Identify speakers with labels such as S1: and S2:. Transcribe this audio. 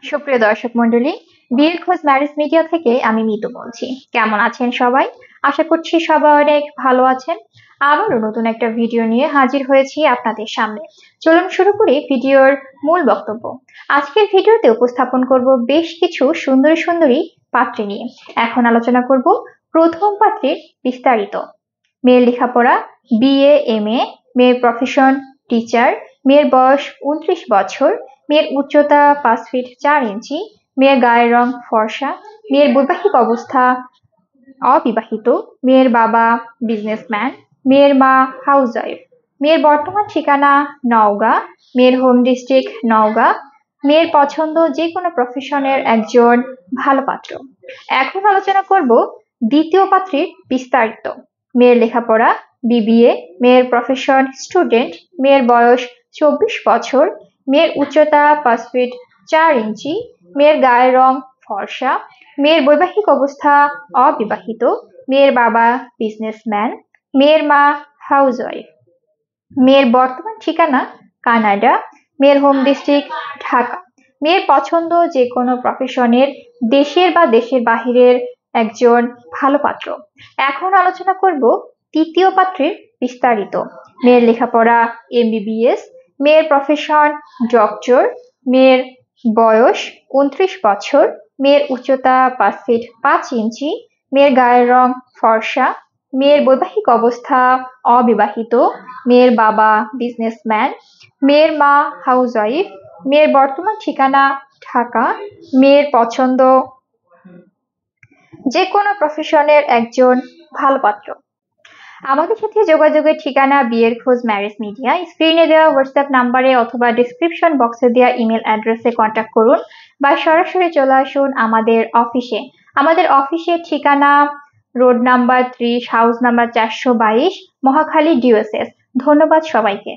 S1: সুপ্রিয় দর্শক মণ্ডলী, বিয়ের খোঁজ ম্যারেজ মিডিয়া থেকে আমি মিতু বলছি। কেমন আছেন সবাই? আশা করছি সবাই অনেক ভালো আছেন। আবারও নতুন একটা ভিডিও নিয়ে হাজির হয়েছি আপনাদের সামনে। চলুন শুরু করি ভিডিওর মূল বক্তব্য। আজকের ভিডিওতে উপস্থাপন করব বেশ কিছু সুন্দরী সুন্দরী পাত্রী নিয়ে। এখন আলোচনা করব প্রথম পাত্রীর বিস্তারিত। মেয়ের লেখাপড়া বিএ এমএ, মেয়ের প্রফেশন টিচার, মেয়ের বয়স 29 বছর, মেয়ের উচ্চতা 5 ফিট 4 ইঞ্চি, মেয়ের গায়ের রং ফর্সা, মেয়ের বৈবাহিক অবস্থা অবিবাহিত, মেয়ের বাবা বিজনেসম্যান, মেয়ের মা হাউসওয়াইফ, মেয়ের বর্তমান ঠিকানা নওগাঁ, মেয়ের হোম ডিস্ট্রিক্ট নওগাঁ, মেয়ের পছন্দ যে কোনো প্রফেশনের একজন ভালো পাত্র। এখন আলোচনা করব দ্বিতীয় পাত্রীর বিস্তারিত। মেয়ের লেখাপড়া বিবিএ, মেয়ের প্রফেশন স্টুডেন্ট, মেয়ের বয়স 24 বছর, মেয়ের উচ্চতা 5 ফিট 4 ইঞ্চি, মেয়ের গায়ের রং ফর্সা, মেয়ের বৈবাহিক অবস্থা অবিবাহিত, মেয়ের বাবা বিজনেসম্যান, মেয়ের মা হাউসওয়াইফ, মেয়ের বর্তমান ঠিকানা কানাডা, মেয়ের হোম ডিস্ট্রিক্ট ঢাকা, মেয়ের পছন্দ যে কোনো প্রফেশনের দেশের বা দেশের বাহিরের একজন ভালো পাত্র। এখন আলোচনা করব তৃতীয় পাত্রের বিস্তারিত। মেয়ের লেখাপড়া এমবিবিএস, মেয়ের প্রফেশন ডক্টর, মেয়ের বয়স 29 বছর, মেয়ের উচ্চতা 5 ফিট 5 ইঞ্চি, মেয়ের গায়ের রং ফর্সা, মেয়ের বৈবাহিক অবস্থা অবিবাহিত, মেয়ের বাবা বিজনেসম্যান, মেয়ের মা হাউসওয়াইফ, মেয়ের বর্তমান ঠিকানা ঢাকা, মেয়ের পছন্দ যে কোনো প্রফেশনের একজন ভালো পাত্র। আমাদের সাথে যোগাযোগের ঠিকানা বিয়ের খোঁজ ম্যারেজ মিডিয়া। স্ক্রিনে দেওয়া হোয়াটসঅ্যাপ নাম্বারে অথবা ডিসক্রিপশন বক্সে দেওয়া ইমেল অ্যাড্রেসে কন্ট্যাক্ট করুন বা সরাসরি চলে আসুন আমাদের অফিসে। আমাদের অফিসের ঠিকানা road number 30, house number 422, Mohakhali ডিওএসএস। ধন্যবাদ সবাইকে।